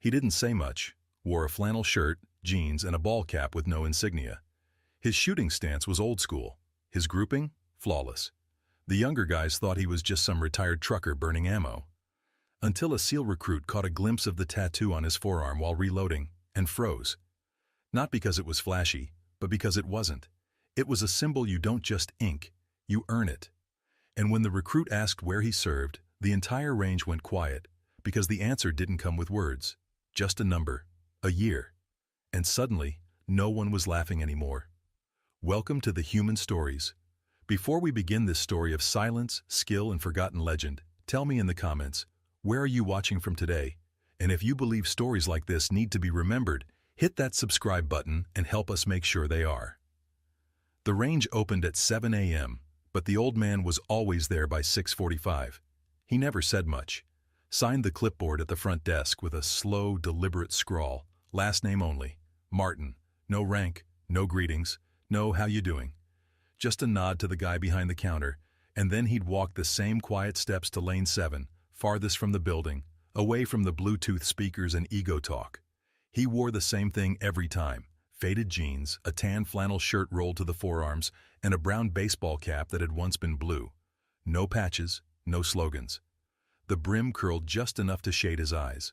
He didn't say much, wore a flannel shirt, jeans, and a ball cap with no insignia. His shooting stance was old school. His grouping? Flawless. The younger guys thought he was just some retired trucker burning ammo. Until a SEAL recruit caught a glimpse of the tattoo on his forearm while reloading, and froze. Not because it was flashy, but because it wasn't. It was a symbol you don't just ink, you earn it. And when the recruit asked where he served, the entire range went quiet, because the answer didn't come with words, just a number, a year. And suddenly, no one was laughing anymore. Welcome to the Human Stories. Before we begin this story of silence, skill, and forgotten legend, tell me in the comments, where are you watching from today? And if you believe stories like this need to be remembered, hit that subscribe button and help us make sure they are. The range opened at 7 a.m., but the old man was always there by 6:45. He never said much. Signed the clipboard at the front desk with a slow, deliberate scrawl, last name only, Martin. No rank, no greetings, no how you doing. Just a nod to the guy behind the counter, and then he'd walk the same quiet steps to lane 7, farthest from the building, away from the Bluetooth speakers and ego talk. He wore the same thing every time, faded jeans, a tan flannel shirt rolled to the forearms, and a brown baseball cap that had once been blue. No patches, no slogans. The brim curled just enough to shade his eyes.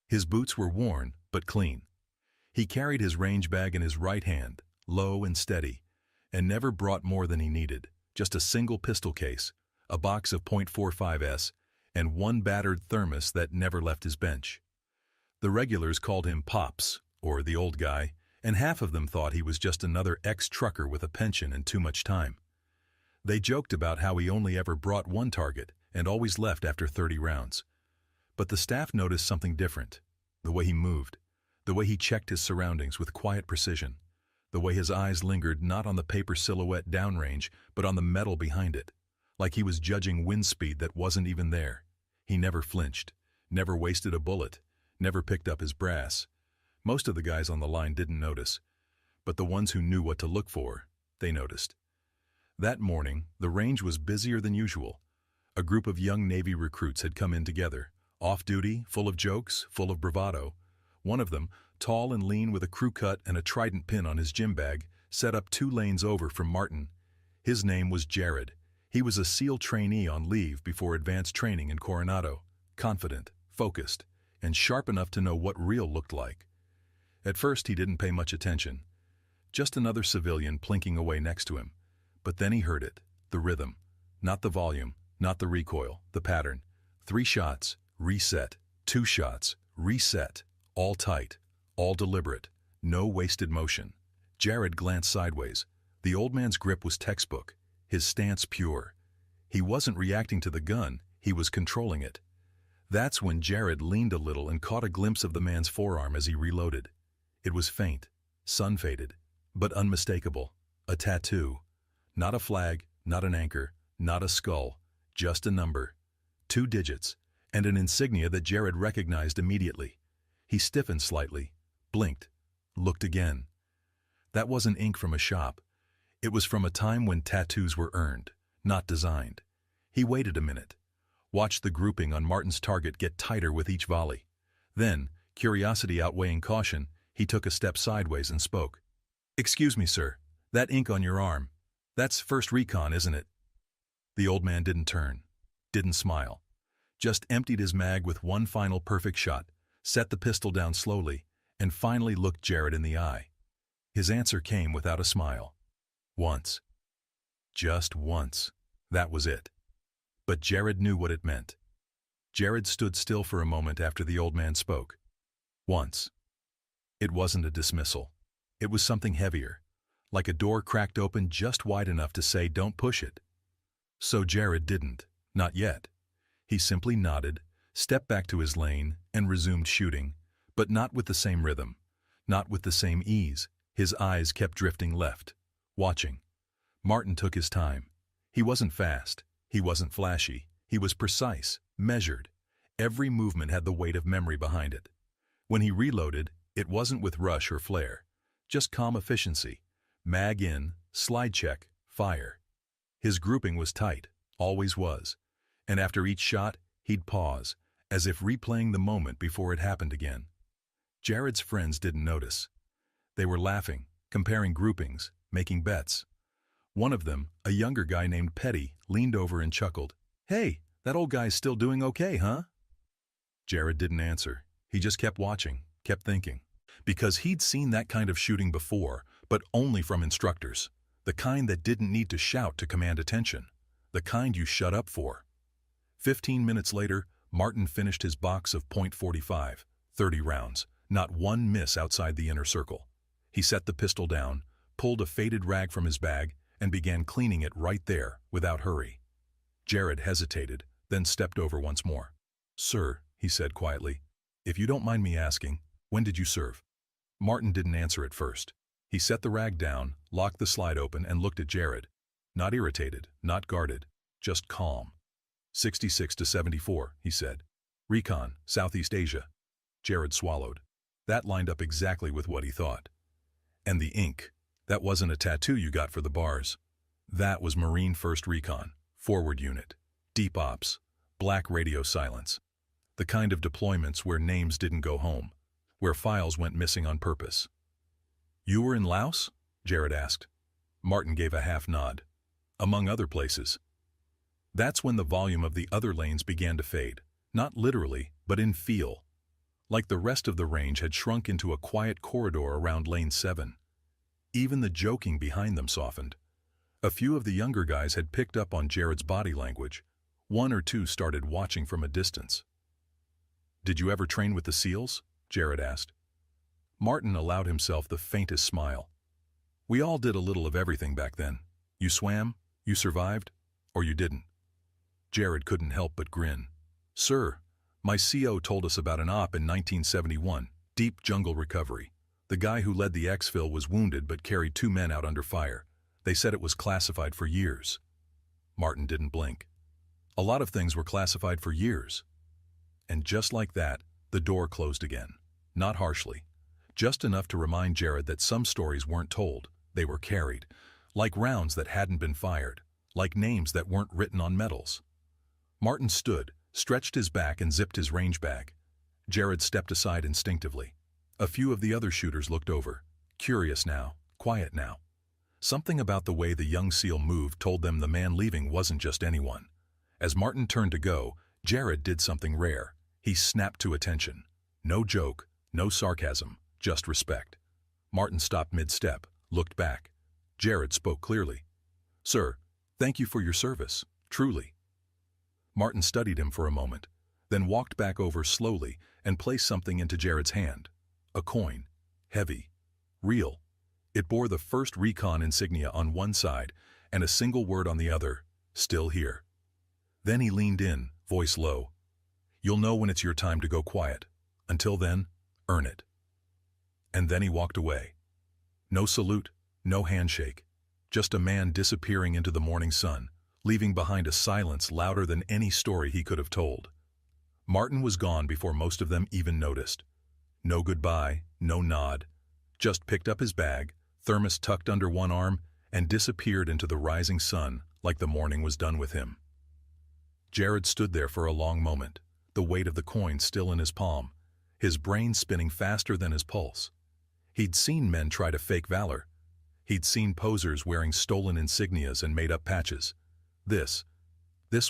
His boots were worn, but clean. He carried his range bag in his right hand, low and steady, and never brought more than he needed, just a single pistol case, a box of .45s, and one battered thermos that never left his bench. The regulars called him Pops, or the old guy, and half of them thought he was just another ex-trucker with a pension and too much time. They joked about how he only ever brought one target and always left after 30 rounds. But the staff noticed something different. The way he moved, the way he checked his surroundings with quiet precision, the way his eyes lingered not on the paper silhouette downrange, but on the metal behind it, like he was judging wind speed that wasn't even there. He never flinched, never wasted a bullet, never picked up his brass. Most of the guys on the line didn't notice, but the ones who knew what to look for, they noticed. That morning, the range was busier than usual. A group of young Navy recruits had come in together, off-duty, full of jokes, full of bravado. One of them, tall and lean with a crew cut and a trident pin on his gym bag, set up 2 lanes over from Martin. His name was Jared. He was a SEAL trainee on leave before advanced training in Coronado, confident, focused, and sharp enough to know what real looked like. At first he didn't pay much attention. Just another civilian plinking away next to him. But then he heard it, the rhythm. Not the volume, not the recoil, the pattern. 3 shots, reset, 2 shots, reset, all tight, all deliberate, no wasted motion. Jared glanced sideways. The old man's grip was textbook, his stance pure. He wasn't reacting to the gun, he was controlling it. That's when Jared leaned a little and caught a glimpse of the man's forearm as he reloaded. It was faint, sun-faded, but unmistakable. A tattoo. Not a flag, not an anchor, not a skull, just a number. 2 digits, and an insignia that Jared recognized immediately. He stiffened slightly, blinked, looked again. That wasn't ink from a shop. It was from a time when tattoos were earned, not designed. He waited a minute, watched the grouping on Martin's target get tighter with each volley. Then, curiosity outweighing caution, he took a step sideways and spoke. "Excuse me, sir, that ink on your arm, that's first recon, isn't it?" The old man didn't turn, didn't smile, just emptied his mag with one final perfect shot, set the pistol down slowly, and finally looked Jared in the eye. His answer came without a smile. Once. Just once. That was it. But Jared knew what it meant. Jared stood still for a moment after the old man spoke. Once. It wasn't a dismissal. It was something heavier, like a door cracked open just wide enough to say, "Don't push it." So Jared didn't, not yet. He simply nodded, stepped back to his lane, and resumed shooting, but not with the same rhythm, not with the same ease. His eyes kept drifting left, watching. Martin took his time. He wasn't fast, he wasn't flashy, he was precise, measured. Every movement had the weight of memory behind it. When he reloaded, it wasn't with rush or flair, just calm efficiency. Mag in, slide check, fire. His grouping was tight, always was, and after each shot, he'd pause, as if replaying the moment before it happened again. Jared's friends didn't notice. They were laughing, comparing groupings, making bets. One of them, a younger guy named Petty, leaned over and chuckled. "Hey, that old guy's still doing okay, huh?" Jared didn't answer. He just kept watching, kept thinking. Because he'd seen that kind of shooting before, but only from instructors. The kind that didn't need to shout to command attention. The kind you shut up for. 15 minutes later, Martin finished his box of .45, 30 rounds, not one miss outside the inner circle. He set the pistol down, pulled a faded rag from his bag, and began cleaning it right there, without hurry. Jared hesitated, then stepped over once more. "Sir," he said quietly, "if you don't mind me asking, when did you serve?" Martin didn't answer at first. He set the rag down, locked the slide open, and looked at Jared. Not irritated, not guarded, just calm. 66 to 74, he said. "Recon, Southeast Asia." Jared swallowed. That lined up exactly with what he thought. And the ink, that wasn't a tattoo you got for the bars. That was Marine 1st Recon, forward unit, deep ops, black radio silence. The kind of deployments where names didn't go home, where files went missing on purpose. "You were in Laos?" Jared asked. Martin gave a half nod. "Among other places." That's when the volume of the other lanes began to fade, not literally, but in feel. Like the rest of the range had shrunk into a quiet corridor around lane 7. Even the joking behind them softened. A few of the younger guys had picked up on Jared's body language. One or two started watching from a distance. "Did you ever train with the SEALs?" Jared asked. Martin allowed himself the faintest smile. "We all did a little of everything back then. You swam, you survived, or you didn't." Jared couldn't help but grin. "Sir, my CO told us about an op in 1971, deep jungle recovery. The guy who led the exfil was wounded but carried 2 men out under fire. They said it was classified for years." Martin didn't blink. A lot of things were classified for years. And just like that, the door closed again. Not harshly. Just enough to remind Jared that some stories weren't told, they were carried. Like rounds that hadn't been fired. Like names that weren't written on medals. Martin stood, stretched his back and zipped his range bag. Jared stepped aside instinctively. A few of the other shooters looked over. Curious now, quiet now. Something about the way the young SEAL moved told them the man leaving wasn't just anyone. As Martin turned to go, Jared did something rare. He snapped to attention. No joke, no sarcasm, just respect. Martin stopped mid-step, looked back. Jared spoke clearly. "Sir, thank you for your service, truly." Martin studied him for a moment, then walked back over slowly and placed something into Jared's hand. A coin. Heavy. Real. It bore the 1st Recon insignia on one side and a single word on the other, "Still here." Then he leaned in, voice low. "You'll know when it's your time to go quiet. Until then, earn it." And then he walked away. No salute, no handshake. Just a man disappearing into the morning sun, leaving behind a silence louder than any story he could have told. Martin was gone before most of them even noticed. No goodbye, no nod. Just picked up his bag, thermos tucked under one arm, and disappeared into the rising sun like the morning was done with him. Jared stood there for a long moment, the weight of the coin still in his palm, his brain spinning faster than his pulse. He'd seen men try to fake valor. He'd seen posers wearing stolen insignias and made-up patches. This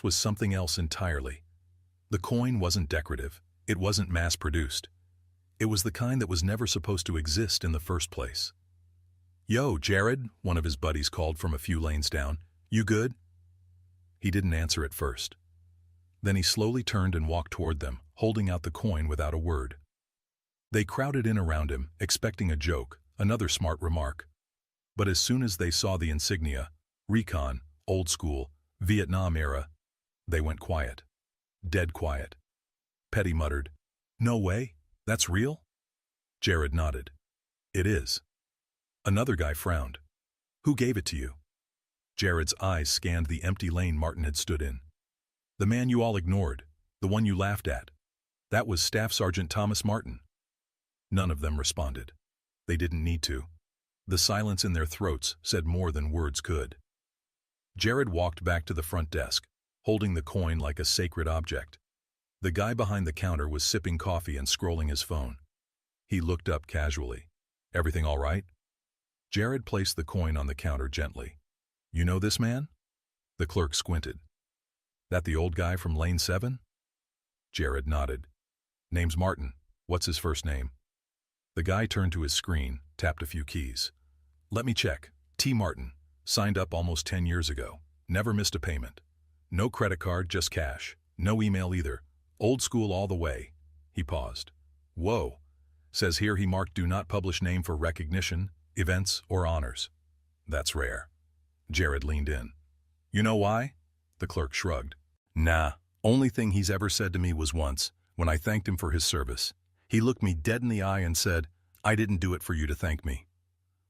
was something else entirely. The coin wasn't decorative. It wasn't mass-produced. It was the kind that was never supposed to exist in the first place. "Yo, Jared," one of his buddies called from a few lanes down. "You good?" He didn't answer at first. Then he slowly turned and walked toward them, holding out the coin without a word. They crowded in around him, expecting a joke, another smart remark. But as soon as they saw the insignia, Recon, old school, Vietnam era, they went quiet. Dead quiet. Petty muttered, "No way? That's real?" Jared nodded. "It is." Another guy frowned. "Who gave it to you?" Jared's eyes scanned the empty lane Martin had stood in. "The man you all ignored, the one you laughed at. That was Staff Sergeant Thomas Martin." None of them responded. They didn't need to. The silence in their throats said more than words could. Jared walked back to the front desk, holding the coin like a sacred object. The guy behind the counter was sipping coffee and scrolling his phone. He looked up casually. Everything all right? Jared placed the coin on the counter gently. You know this man? The clerk squinted. That the old guy from Lane 7? Jared nodded. Name's Martin. What's his first name? The guy turned to his screen, tapped a few keys. Let me check. T. Martin. Signed up almost 10 years ago. Never missed a payment. No credit card, just cash. No email either. Old school all the way. He paused. Whoa. Says here he marked do not publish name for recognition, events, or honors. That's rare. Jared leaned in. You know why? The clerk shrugged. Nah. Only thing he's ever said to me was once, when I thanked him for his service. He looked me dead in the eye and said, I didn't do it for you to thank me.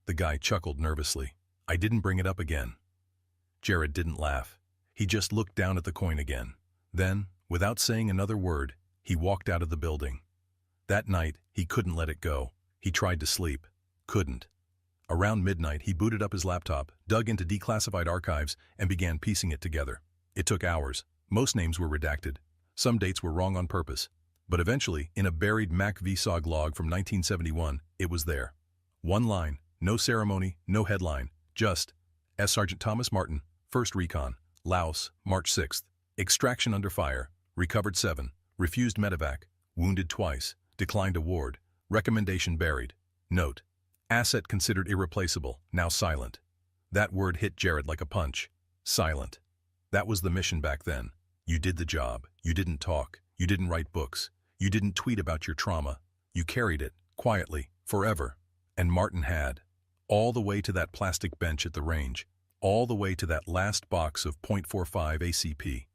The guy chuckled nervously. I didn't bring it up again. Jared didn't laugh. He just looked down at the coin again. Then, without saying another word, he walked out of the building. That night, he couldn't let it go. He tried to sleep. Couldn't. Around midnight, he booted up his laptop, dug into declassified archives, and began piecing it together. It took hours. Most names were redacted. Some dates were wrong on purpose. But eventually, in a buried MacVSOG log from 1971, it was there. One line, no ceremony, no headline, just, as Sergeant Thomas Martin, 1st Recon, Laos, March 6th. Extraction under fire, recovered 7, refused medevac, wounded twice, declined award, recommendation buried. Note, asset considered irreplaceable, now silent. That word hit Jared like a punch. Silent. That was the mission back then. You did the job. You didn't talk. You didn't write books. You didn't tweet about your trauma. You carried it, quietly, forever. And Martin had. All the way to that plastic bench at the range. All the way to that last box of .45 ACP.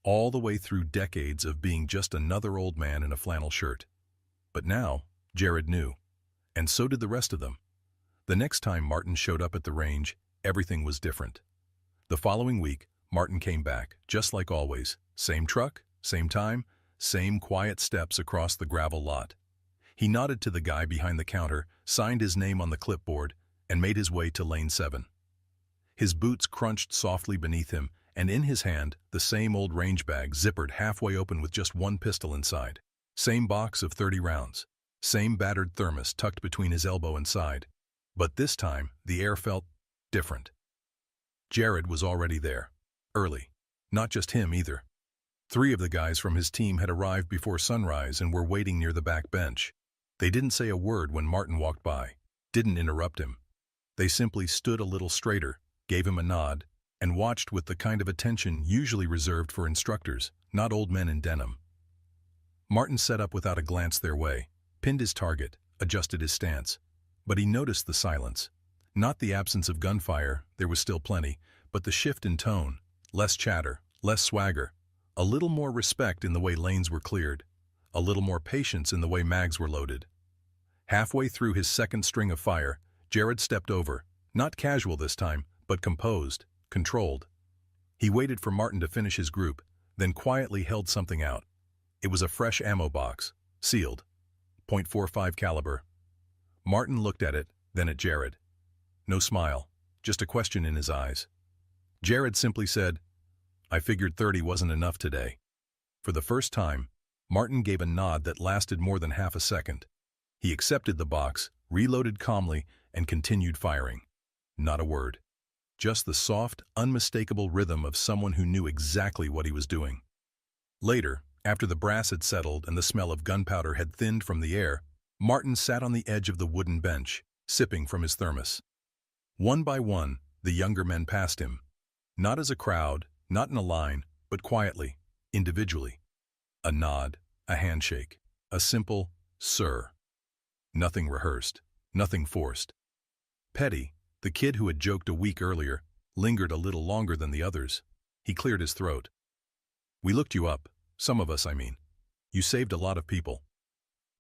All the way through decades of being just another old man in a flannel shirt. But now, Jared knew. And so did the rest of them. The next time Martin showed up at the range, everything was different. The following week, Martin came back, just like always. Same truck, same time, same quiet steps across the gravel lot. He nodded to the guy behind the counter, signed his name on the clipboard, and made his way to Lane 7. His boots crunched softly beneath him, and in his hand, the same old range bag zippered halfway open with just one pistol inside. Same box of 30 rounds. Same battered thermos tucked between his elbow and side. But this time, the air felt different. Jared was already there. Early. Not just him either. 3 of the guys from his team had arrived before sunrise and were waiting near the back bench. They didn't say a word when Martin walked by, didn't interrupt him. They simply stood a little straighter, gave him a nod, and watched with the kind of attention usually reserved for instructors, not old men in denim. Martin set up without a glance their way, pinned his target, adjusted his stance. But he noticed the silence. Not the absence of gunfire, there was still plenty, but the shift in tone, less chatter, less swagger, a little more respect in the way lanes were cleared, a little more patience in the way mags were loaded. Halfway through his second string of fire, Jared stepped over, not casual this time, but composed, controlled. He waited for Martin to finish his group, then quietly held something out. It was a fresh ammo box, sealed, .45 caliber. Martin looked at it, then at Jared. No smile, just a question in his eyes. Jared simply said, I figured 30 wasn't enough today. For the first time, Martin gave a nod that lasted more than half a second. He accepted the box, reloaded calmly, and continued firing. Not a word. Just the soft, unmistakable rhythm of someone who knew exactly what he was doing. Later, after the brass had settled and the smell of gunpowder had thinned from the air, Martin sat on the edge of the wooden bench, sipping from his thermos. One by one, the younger men passed him. Not as a crowd, not in a line, but quietly, individually. A nod, a handshake, a simple, sir. Nothing rehearsed, nothing forced. Petty, the kid who had joked a week earlier, lingered a little longer than the others. He cleared his throat. We looked you up, some of us, I mean. You saved a lot of people.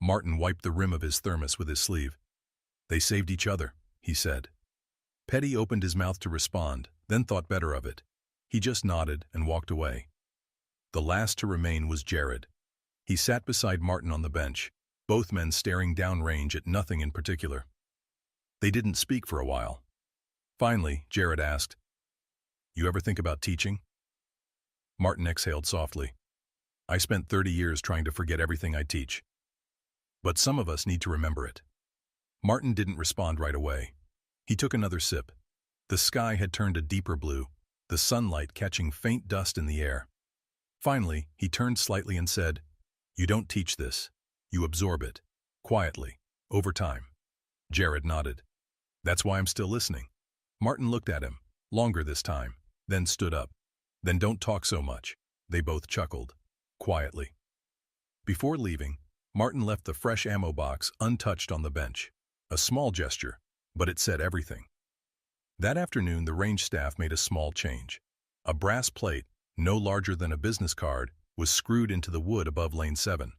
Martin wiped the rim of his thermos with his sleeve. They saved each other, he said. Petty opened his mouth to respond, then thought better of it. He just nodded and walked away. The last to remain was Jared. He sat beside Martin on the bench, both men staring downrange at nothing in particular. They didn't speak for a while. Finally, Jared asked, You ever think about teaching? Martin exhaled softly. I spent 30 years trying to forget everything I teach. but some of us need to remember it. Martin didn't respond right away. He took another sip. The sky had turned a deeper blue, the sunlight catching faint dust in the air. Finally, he turned slightly and said, "You don't teach this. You absorb it. Quietly. Over time." Jared nodded. "That's why I'm still listening." Martin looked at him, longer this time, then stood up. "Then don't talk so much." They both chuckled, quietly. Before leaving, Martin left the fresh ammo box untouched on the bench. A small gesture, but it said everything. That afternoon, the range staff made a small change. A brass plate, no larger than a business card, was screwed into the wood above Lane 7.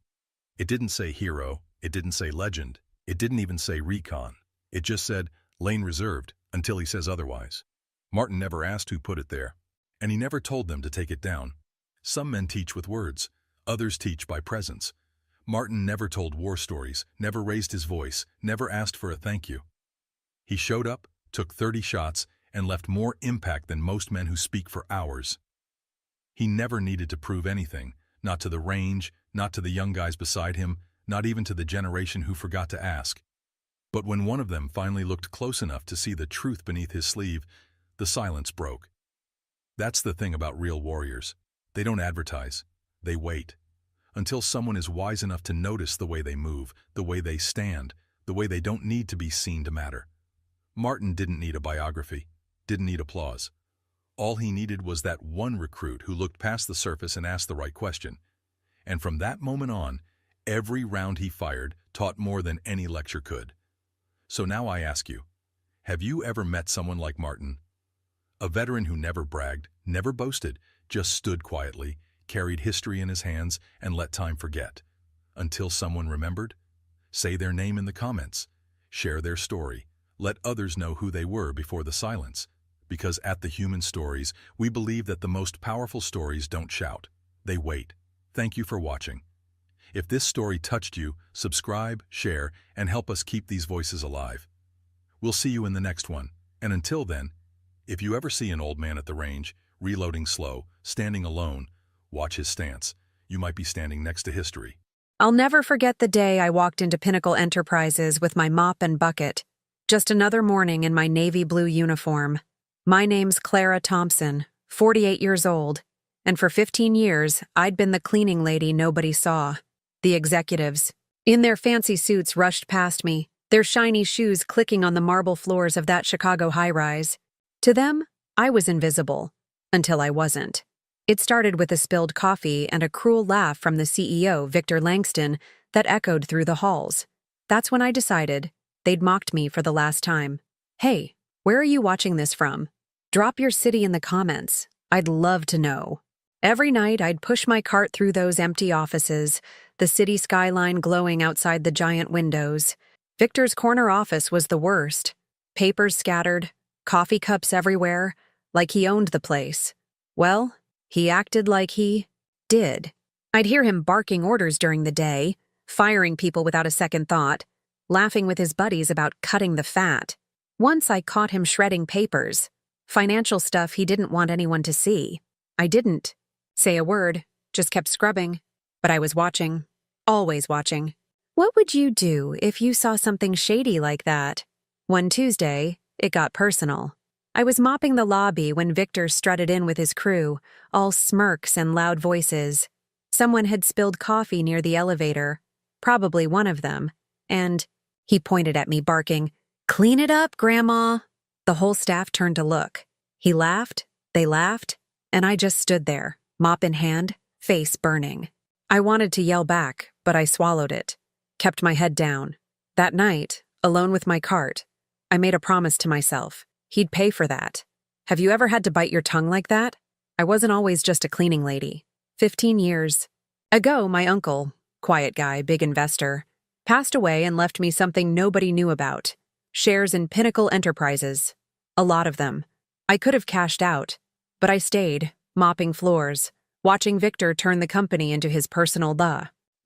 It didn't say hero, it didn't say legend, it didn't even say recon. It just said, "Lane reserved," until he says otherwise. Martin never asked who put it there, and he never told them to take it down. Some men teach with words, others teach by presence. Martin never told war stories, never raised his voice, never asked for a thank you. He showed up, took 30 shots, and left more impact than most men who speak for hours. He never needed to prove anything, not to the range, not to the young guys beside him, not even to the generation who forgot to ask. But when one of them finally looked close enough to see the truth beneath his sleeve, the silence broke. That's the thing about real warriors. They don't advertise. They wait. Until someone is wise enough to notice the way they move, the way they stand, the way they don't need to be seen to matter. Martin didn't need a biography, didn't need applause. All he needed was that one recruit who looked past the surface and asked the right question. And from that moment on, every round he fired taught more than any lecture could. So now I ask you, have you ever met someone like Martin? A veteran who never bragged, never boasted, just stood quietly, carried history in his hands, and let time forget. Until someone remembered? Say their name in the comments. Share their story. Let others know who they were before the silence. Because at The Human Stories, we believe that the most powerful stories don't shout. They wait. Thank you for watching. If this story touched you, subscribe, share, and help us keep these voices alive. We'll see you in the next one. And until then, if you ever see an old man at the range, reloading slow, standing alone, watch his stance. You might be standing next to history. I'll never forget the day I walked into Pinnacle Enterprises with my mop and bucket. Just another morning in my navy blue uniform. My name's Clara Thompson, 48 years old, and for 15 years, I'd been the cleaning lady nobody saw. The executives, in their fancy suits, rushed past me, their shiny shoes clicking on the marble floors of that Chicago high-rise. To them, I was invisible, until I wasn't. It started with a spilled coffee and a cruel laugh from the CEO, Victor Langston, that echoed through the halls. That's when I decided they'd mocked me for the last time. Hey, where are you watching this from? Drop your city in the comments. I'd love to know. Every night, I'd push my cart through those empty offices, the city skyline glowing outside the giant windows. Victor's corner office was the worst. Papers scattered, coffee cups everywhere, like he owned the place. Well, he acted like he did. I'd hear him barking orders during the day, firing people without a second thought, laughing with his buddies about cutting the fat. Once I caught him shredding papers, financial stuff he didn't want anyone to see. I didn't say a word, just kept scrubbing. But I was watching, always watching. What would you do if you saw something shady like that? One Tuesday, it got personal. I was mopping the lobby when Victor strutted in with his crew, all smirks and loud voices. Someone had spilled coffee near the elevator, probably one of them, and he pointed at me, barking, "Clean it up, Grandma!" The whole staff turned to look. He laughed, they laughed, and I just stood there, mop in hand, face burning. I wanted to yell back, but I swallowed it, kept my head down. That night, alone with my cart, I made a promise to myself. He'd pay for that. Have you ever had to bite your tongue like that? I wasn't always just a cleaning lady. 15 years ago, my uncle, quiet guy, big investor, passed away and left me something nobody knew about. Shares in Pinnacle Enterprises. A lot of them. I could have cashed out, but I stayed, mopping floors, watching Victor turn the company into his personal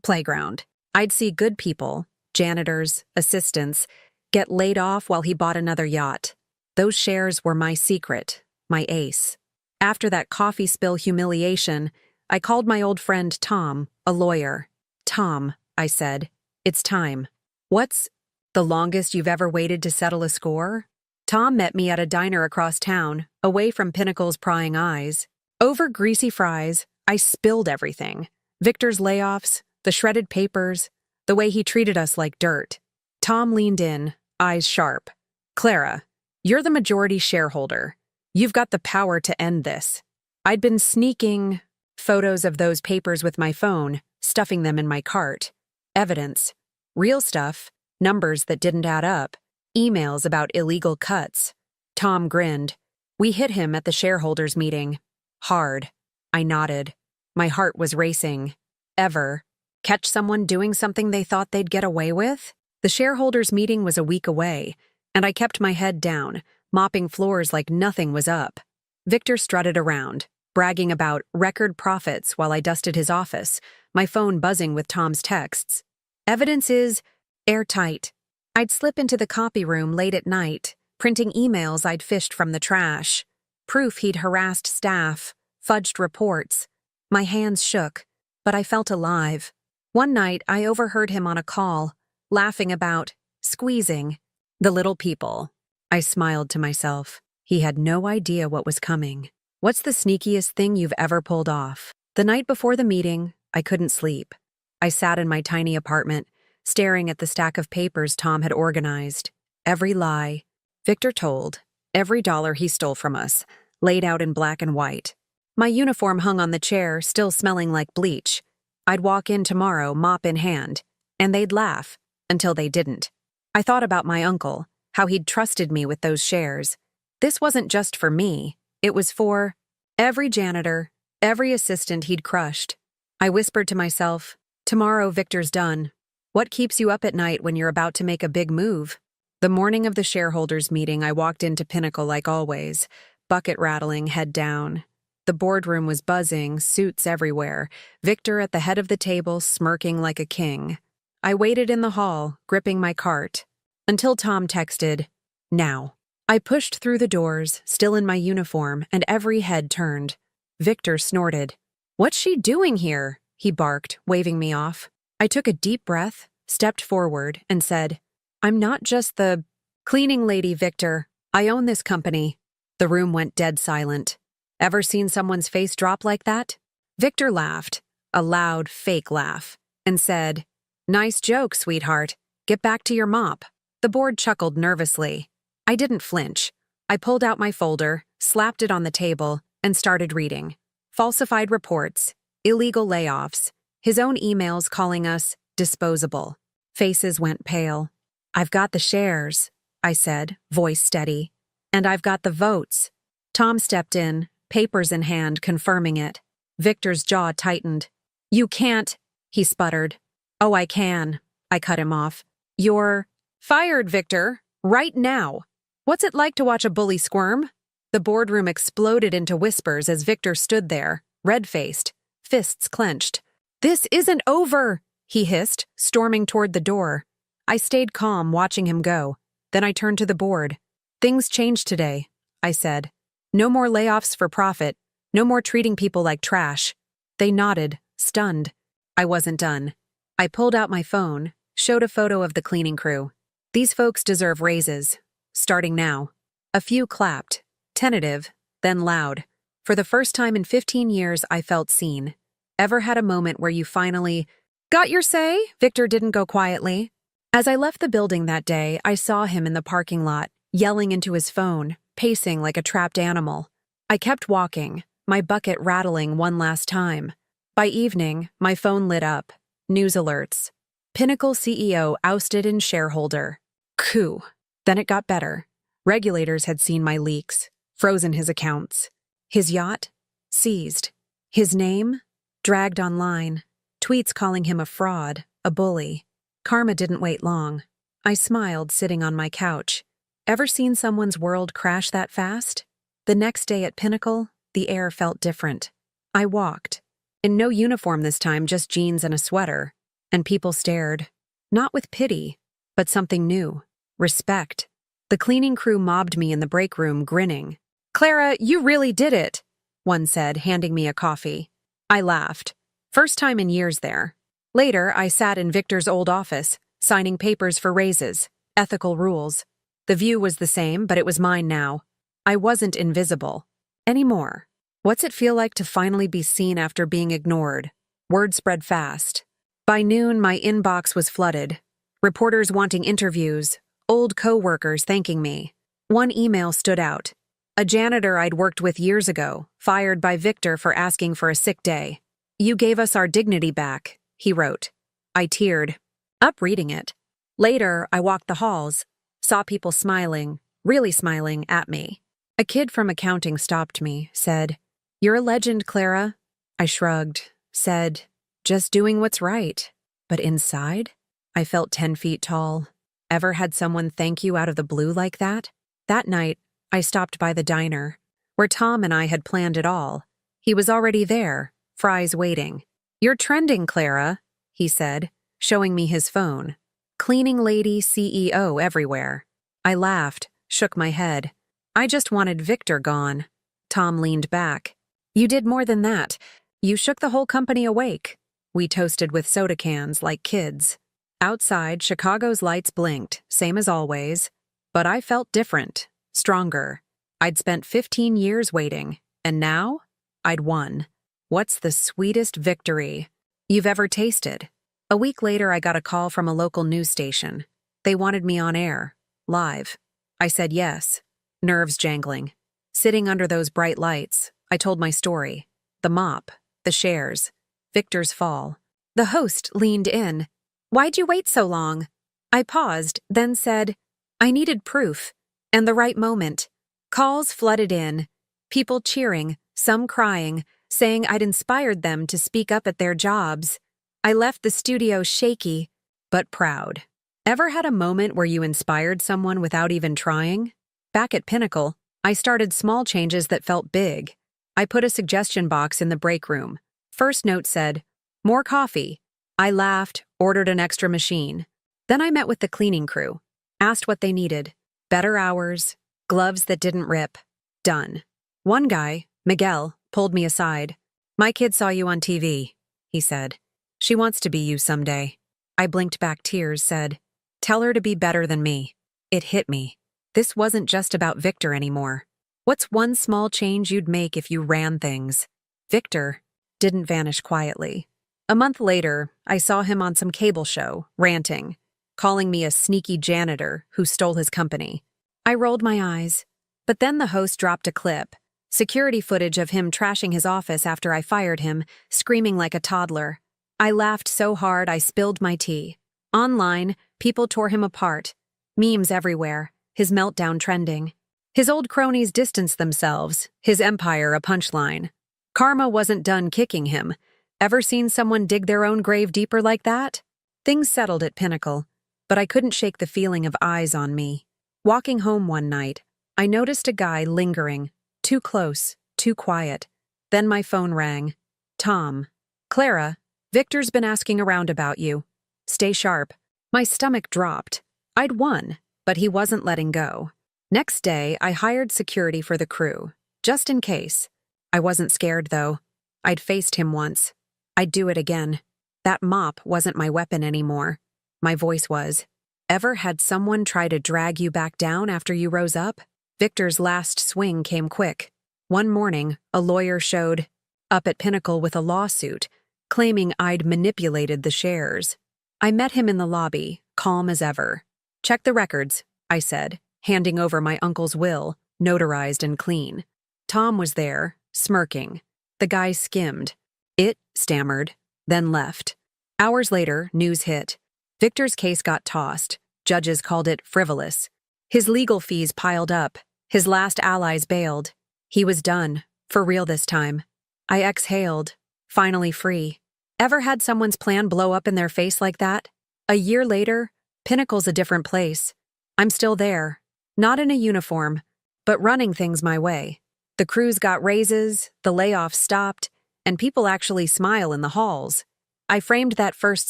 playground. I'd see good people, janitors, assistants, get laid off while he bought another yacht. Those shares were my secret, my ace. After that coffee spill humiliation, I called my old friend Tom, a lawyer. "Tom," I said, It's time. What's the longest you've ever waited to settle a score? Tom met me at a diner across town, away from Pinnacle's prying eyes. Over greasy fries, I spilled everything. Victor's layoffs, the shredded papers, the way he treated us like dirt. Tom leaned in, eyes sharp. Clara, you're the majority shareholder. You've got the power to end this. I'd been sneaking photos of those papers with my phone, stuffing them in my cart. Evidence. Real stuff, numbers that didn't add up, emails about illegal cuts. Tom grinned. We hit him at the shareholders' meeting. Hard. I nodded. My heart was racing. Ever catch someone doing something they thought they'd get away with? The shareholders' meeting was a week away, and I kept my head down, mopping floors like nothing was up. Victor strutted around, bragging about record profits while I dusted his office, my phone buzzing with Tom's texts. Evidence is airtight. I'd slip into the copy room late at night, printing emails I'd fished from the trash. Proof he'd harassed staff, fudged reports. My hands shook, but I felt alive. One night, I overheard him on a call, laughing about squeezing the little people. I smiled to myself. He had no idea what was coming. What's the sneakiest thing you've ever pulled off? The night before the meeting, I couldn't sleep. I sat in my tiny apartment, staring at the stack of papers Tom had organized. Every lie Victor told, every dollar he stole from us, laid out in black and white. My uniform hung on the chair, still smelling like bleach. I'd walk in tomorrow, mop in hand, and they'd laugh, until they didn't. I thought about my uncle, how he'd trusted me with those shares. This wasn't just for me, it was for every janitor, every assistant he'd crushed. I whispered to myself, tomorrow Victor's done. What keeps you up at night when you're about to make a big move? The morning of the shareholders' meeting, I walked into Pinnacle like always, bucket rattling, head down. The boardroom was buzzing, suits everywhere, Victor at the head of the table, smirking like a king. I waited in the hall, gripping my cart, until Tom texted, now. I pushed through the doors, still in my uniform, and every head turned. Victor snorted. What's she doing here? He barked, waving me off. I took a deep breath, stepped forward, and said, I'm not just the cleaning lady, Victor. I own this company. The room went dead silent. Ever seen someone's face drop like that? Victor laughed, a loud, fake laugh, and said, nice joke, sweetheart. Get back to your mop. The board chuckled nervously. I didn't flinch. I pulled out my folder, slapped it on the table, and started reading. Falsified reports, illegal layoffs, his own emails calling us disposable. Faces went pale. I've got the shares, I said, voice steady. And I've got the votes. Tom stepped in, papers in hand, confirming it. Victor's jaw tightened. You can't, he sputtered. Oh, I can. I cut him off. You're fired, Victor, right now. What's it like to watch a bully squirm? The boardroom exploded into whispers as Victor stood there, red-faced, fists clenched. This isn't over, he hissed, storming toward the door. I stayed calm, watching him go. Then I turned to the board. Things changed today, I said. No more layoffs for profit. No more treating people like trash. They nodded, stunned. I wasn't done. I pulled out my phone, showed a photo of the cleaning crew. These folks deserve raises. Starting now. A few clapped, tentative, then loud. For the first time in 15 years, I felt seen. Ever had a moment where you finally got your say? Victor didn't go quietly. As I left the building that day, I saw him in the parking lot, yelling into his phone, pacing like a trapped animal. I kept walking, my bucket rattling one last time. By evening, my phone lit up. News alerts. Pinnacle CEO ousted in shareholder. Coup. Then it got better. Regulators had seen my leaks, frozen his accounts. His yacht? Seized. His name? Dragged online. Tweets calling him a fraud, a bully. Karma didn't wait long. I smiled, sitting on my couch. Ever seen someone's world crash that fast? The next day at Pinnacle, the air felt different. I walked. In no uniform this time, just jeans and a sweater. And people stared. Not with pity, but something new. Respect. The cleaning crew mobbed me in the break room, grinning. Clara, you really did it, one said, handing me a coffee. I laughed. First time in years there. Later, I sat in Victor's old office, signing papers for raises, ethical rules. The view was the same, but it was mine now. I wasn't invisible. Anymore. What's it feel like to finally be seen after being ignored? Word spread fast. By noon, my inbox was flooded. Reporters wanting interviews, old co-workers thanking me. One email stood out. A janitor I'd worked with years ago, fired by Victor for asking for a sick day. "You gave us our dignity back," he wrote. I teared, up reading it. Later, I walked the halls, saw people smiling, really smiling at me. A kid from accounting stopped me, said, "You're a legend, Clara." I shrugged, said, "Just doing what's right." But inside, I felt 10 feet tall. Ever had someone thank you out of the blue like that? That night, I stopped by the diner, where Tom and I had planned it all. He was already there, fries waiting. "You're trending, Clara," he said, showing me his phone. "Cleaning lady CEO everywhere." I laughed, shook my head. "I just wanted Victor gone." Tom leaned back. "You did more than that. You shook the whole company awake." We toasted with soda cans like kids. Outside, Chicago's lights blinked, same as always. But I felt different, stronger. I'd spent 15 years waiting, and now I'd won. What's the sweetest victory you've ever tasted? A week later, I got a call from a local news station. They wanted me on air, live. I said yes, nerves jangling. Sitting under those bright lights, I told my story. The mop, the shares, Victor's fall. The host leaned in. "Why'd you wait so long?" I paused, then said, "I needed proof, and the right moment." Calls flooded in, people cheering, some crying, saying I'd inspired them to speak up at their jobs. I left the studio shaky, but proud. Ever had a moment where you inspired someone without even trying? Back at Pinnacle, I started small changes that felt big. I put a suggestion box in the break room. First note said, "More coffee." I laughed, ordered an extra machine. Then I met with the cleaning crew, asked what they needed. Better hours, gloves that didn't rip. Done. One guy, Miguel, pulled me aside. "My kid saw you on TV," he said. "She wants to be you someday." I blinked back tears, said, "Tell her to be better than me." It hit me. This wasn't just about Victor anymore. What's one small change you'd make if you ran things? Victor didn't vanish quietly. A month later, I saw him on some cable show, ranting, calling me a sneaky janitor who stole his company. I rolled my eyes. But then the host dropped a clip, security footage of him trashing his office after I fired him, screaming like a toddler. I laughed so hard I spilled my tea. Online, people tore him apart. Memes everywhere, his meltdown trending. His old cronies distanced themselves, his empire a punchline. Karma wasn't done kicking him. Ever seen someone dig their own grave deeper like that? Things settled at Pinnacle, but I couldn't shake the feeling of eyes on me. Walking home one night, I noticed a guy lingering, too close, too quiet. Then my phone rang. "Tom. Clara, Victor's been asking around about you. Stay sharp." My stomach dropped. I'd won, but he wasn't letting go. Next day, I hired security for the crew, just in case. I wasn't scared, though. I'd faced him once. I'd do it again. That mop wasn't my weapon anymore. My voice was. Ever had someone try to drag you back down after you rose up? Victor's last swing came quick. One morning, a lawyer showed up at Pinnacle with a lawsuit, claiming I'd manipulated the shares. I met him in the lobby, calm as ever. "Check the records," I said, handing over my uncle's will, notarized and clean. Tom was there, smirking. The guy skimmed. It stammered, then left. Hours later, news hit. Victor's case got tossed. Judges called it frivolous. His legal fees piled up. His last allies bailed. He was done, for real this time. I exhaled, finally free. Ever had someone's plan blow up in their face like that? A year later, Pinnacle's a different place. I'm still there, not in a uniform, but running things my way. The crews got raises, the layoffs stopped, and people actually smile in the halls. I framed that first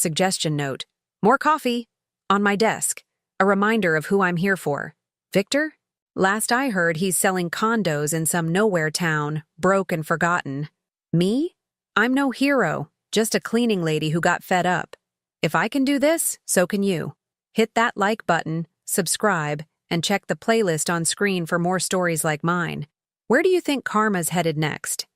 suggestion note, "More coffee," on my desk, a reminder of who I'm here for. Victor? Last I heard, he's selling condos in some nowhere town, broke and forgotten. Me? I'm no hero, just a cleaning lady who got fed up. If I can do this, so can you. Hit that like button, subscribe, and check the playlist on screen for more stories like mine. Where do you think karma's headed next?